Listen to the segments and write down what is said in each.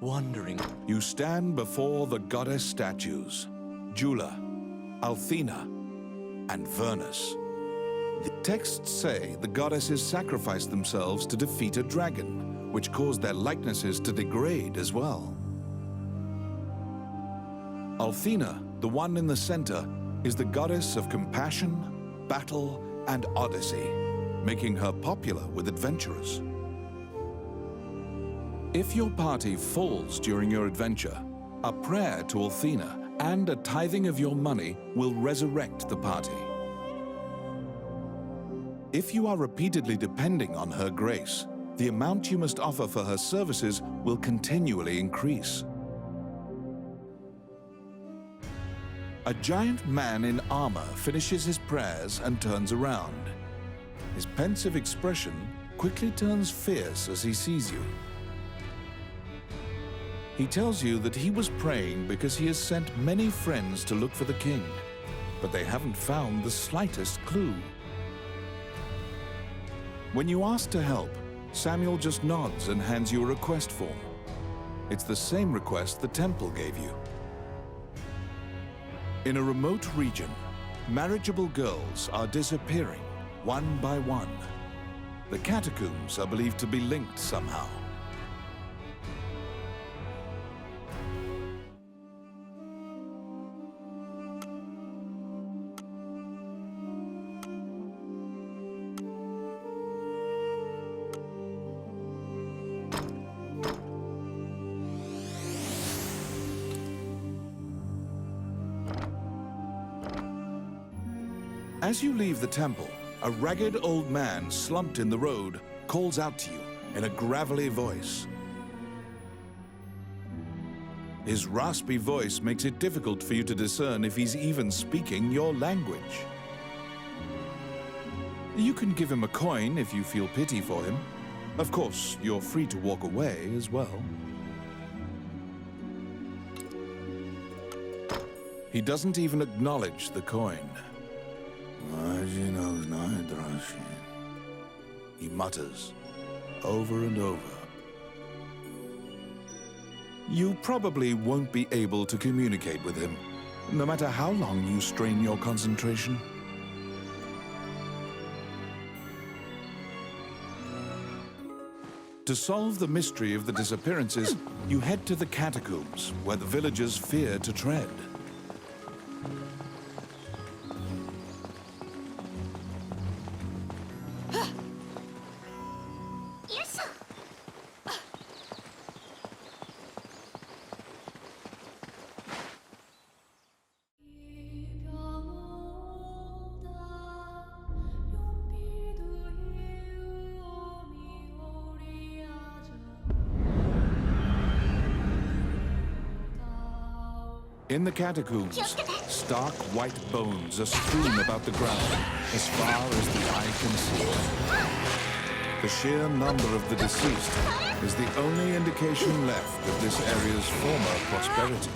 wondering. You stand before the goddess statues, Jula, Althena, and Vernus. The texts say the goddesses sacrificed themselves to defeat a dragon, which caused their likenesses to degrade as well. Althena, the one in the center, is the goddess of compassion, battle, and odyssey, making her popular with adventurers. If your party falls during your adventure, a prayer to Althena and a tithing of your money will resurrect the party. If you are repeatedly depending on her grace, the amount you must offer for her services will continually increase. A giant man in armor finishes his prayers and turns around. His pensive expression quickly turns fierce as he sees you. He tells you that he was praying because he has sent many friends to look for the king, but they haven't found the slightest clue. When you ask to help, Samuel just nods and hands you a request form. It's the same request the temple gave you. In a remote region, marriageable girls are disappearing one by one. The catacombs are believed to be linked somehow. As you leave the temple, a ragged old man slumped in the road calls out to you in a gravelly voice. His raspy voice makes it difficult for you to discern if he's even speaking your language. You can give him a coin if you feel pity for him. Of course, you're free to walk away as well. He doesn't even acknowledge the coin. He mutters over and over. You probably won't be able to communicate with him, no matter how long you strain your concentration. To solve the mystery of the disappearances, you head to the catacombs, where the villagers fear to tread. In the catacombs, stark white bones are strewn about the ground as far as the eye can see. The sheer number of the deceased is the only indication left of this area's former prosperity.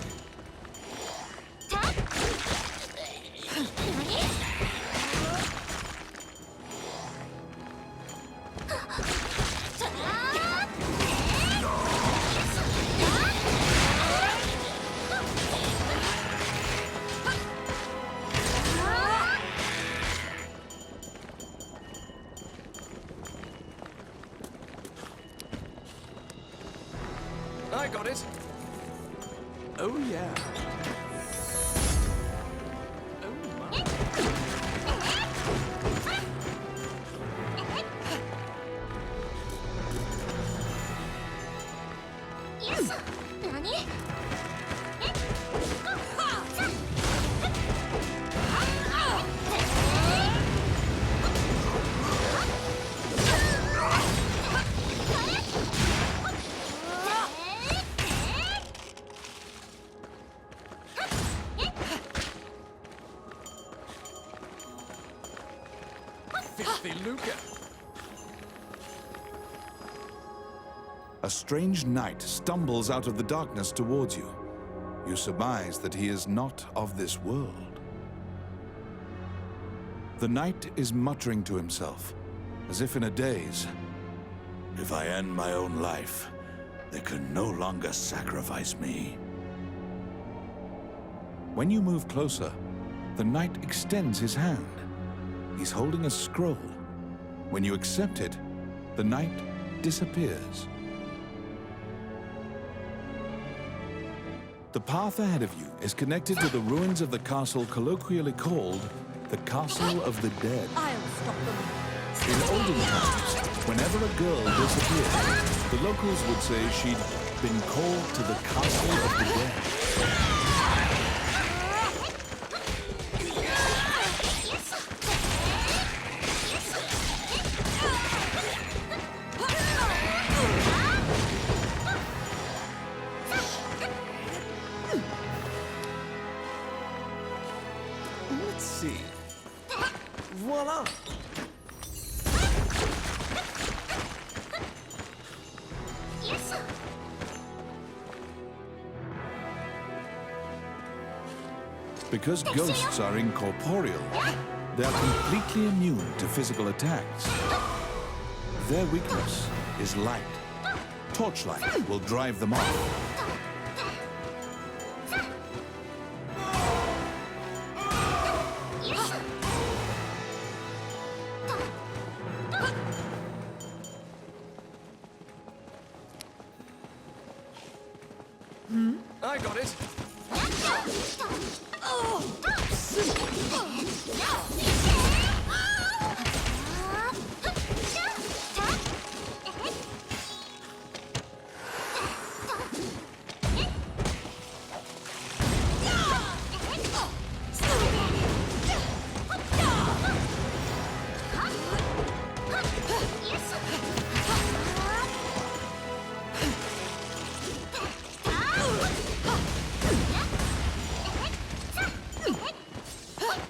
I got it. Oh, yeah. Oh, my. A strange knight stumbles out of the darkness towards you. You surmise that he is not of this world. The knight is muttering to himself, as if in a daze. If I end my own life, They can no longer sacrifice me. When you move closer, the knight extends his hand. He's holding a scroll. When you accept it, the knight disappears. The path ahead of you is connected to the ruins of the castle colloquially called the Castle of the Dead. I'll stop them. In olden times, whenever a girl disappeared, the locals would say she'd been called to the Castle of the Dead. Let's see. Voila! Because ghosts are incorporeal, they are completely immune to physical attacks. Their weakness is light. Torchlight will drive them off. I got it.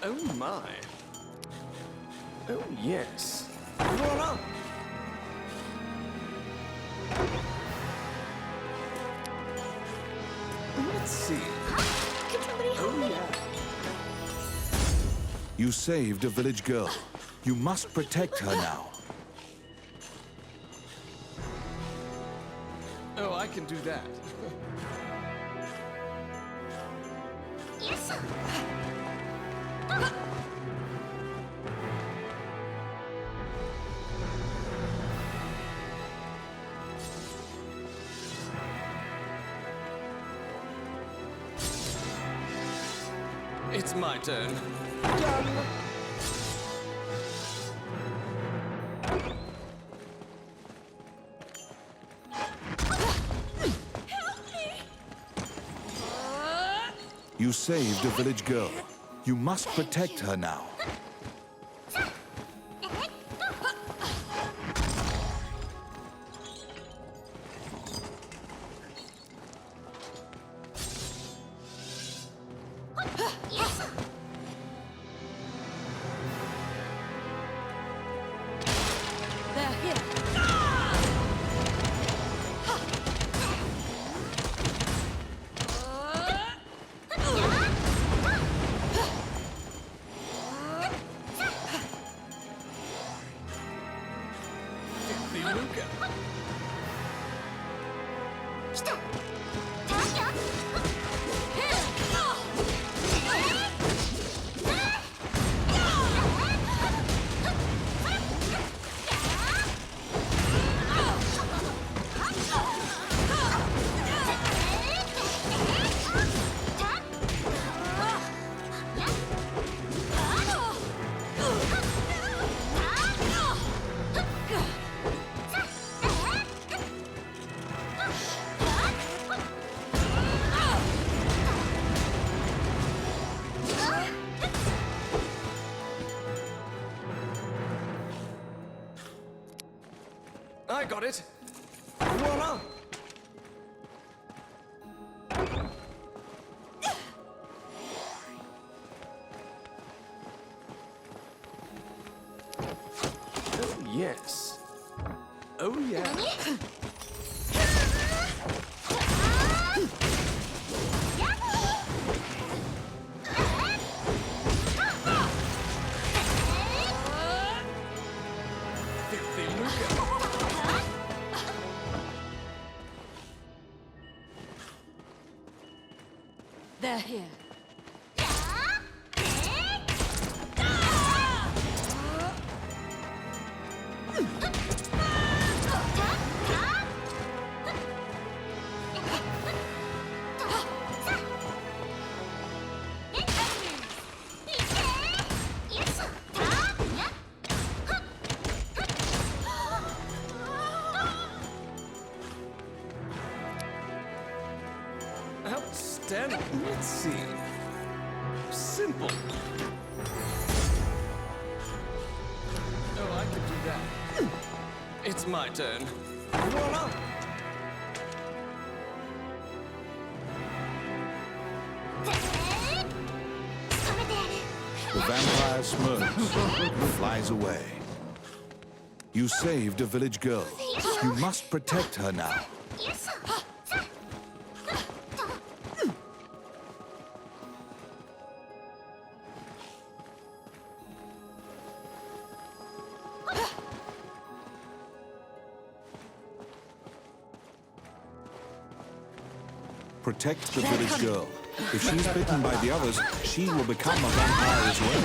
Oh my. Oh yes. Voila! Let's see. Oh yeah. You saved a village girl. You must protect her now. Oh, I can do that. It's my turn. Done. You saved a village girl. You must protect her now. They're here. I got it. Voila! Oh, yes. Oh, yeah. They're here. Outstanding. Let's see. Simple. Oh, I can do that. It's my turn. Voila! The vampire smirks, flies away. You saved a village girl. You must protect her now. Protect the village girl. If she's bitten by the others, she will become a vampire as well.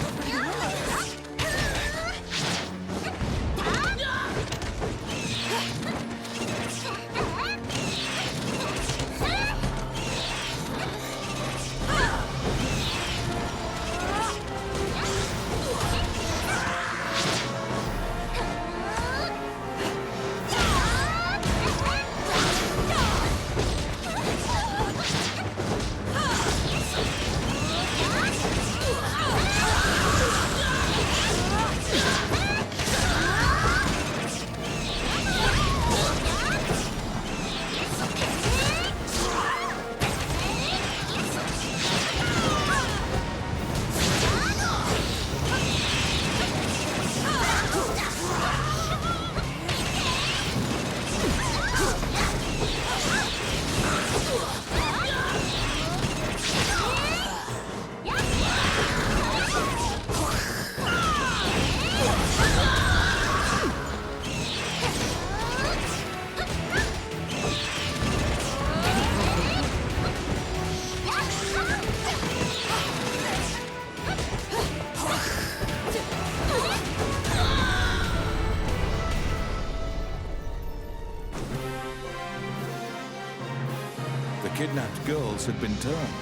The kidnapped girls had been turned.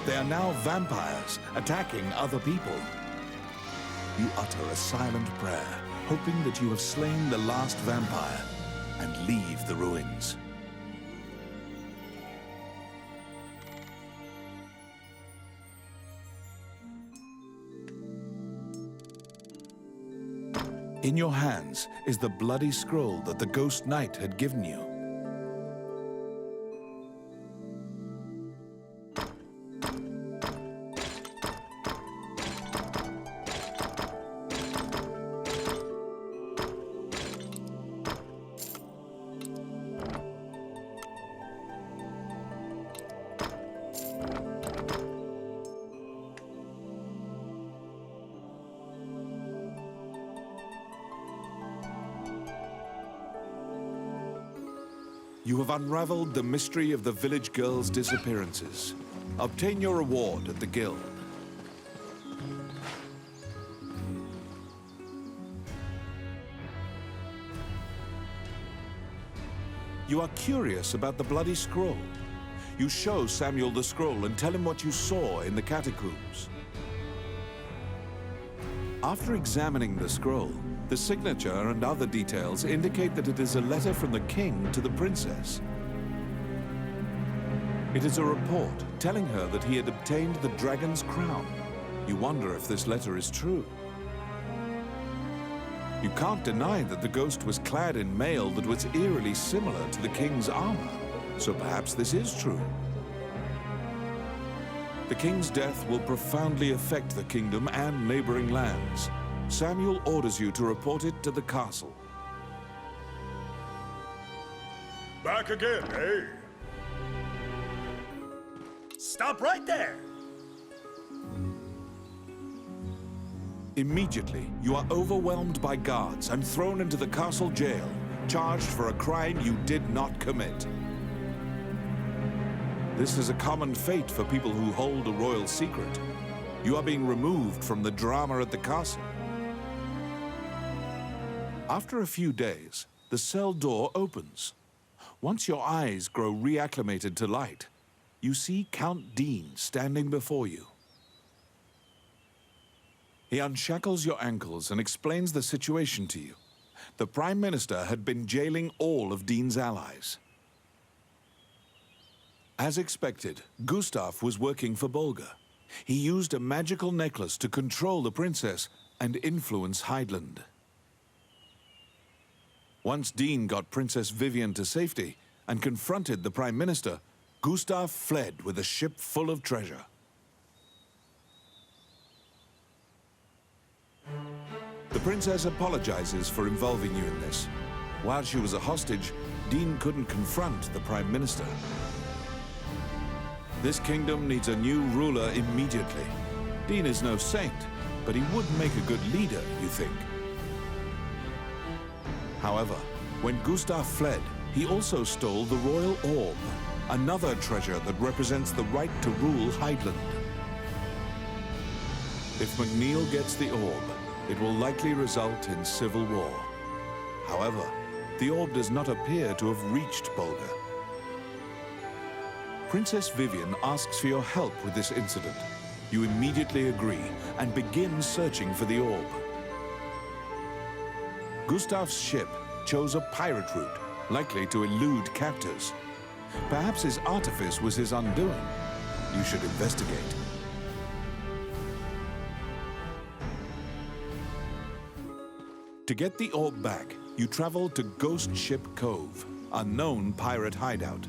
They are now vampires, attacking other people. You utter a silent prayer, hoping that you have slain the last vampire, and leave the ruins. In your hands is the bloody scroll that the Ghost Knight had given you. You have unraveled the mystery of the village girls' disappearances. Obtain your reward at the guild. You are curious about the bloody scroll. You show Samuel the scroll and tell him what you saw in the catacombs. After examining the scroll, the signature and other details indicate that it is a letter from the king to the princess. It is a report telling her that he had obtained the dragon's crown. You wonder if this letter is true. You can't deny that the ghost was clad in mail that was eerily similar to the king's armor, so perhaps this is true. The king's death will profoundly affect the kingdom and neighboring lands. Samuel orders you to report it to the castle. Back again, eh? Stop right there! Immediately, you are overwhelmed by guards and thrown into the castle jail, charged for a crime you did not commit. This is a common fate for people who hold a royal secret. You are being removed from the drama at the castle. After a few days, the cell door opens. Once your eyes grow reacclimated to light, you see Count Dean standing before you. He unshackles your ankles and explains the situation to you. The Prime Minister had been jailing all of Dean's allies. As expected, Gustav was working for Bolga. He used a magical necklace to control the princess and influence Heidland. Once Dean got Princess Vivian to safety and confronted the Prime Minister, Gustav fled with a ship full of treasure. The princess apologizes for involving you in this. While she was a hostage, Dean couldn't confront the Prime Minister. This kingdom needs a new ruler immediately. Dean is no saint, but he would make a good leader, you think. However, when Gustav fled, he also stole the royal orb, another treasure that represents the right to rule Heidland. If McNeil gets the orb, it will likely result in civil war. However, the orb does not appear to have reached Bolga. Princess Vivian asks for your help with this incident. You immediately agree and begin searching for the orb. Gustav's ship chose a pirate route, likely to elude captors. Perhaps his artifice was his undoing. You should investigate. To get the orb back, you travel to Ghost Ship Cove, a known pirate hideout.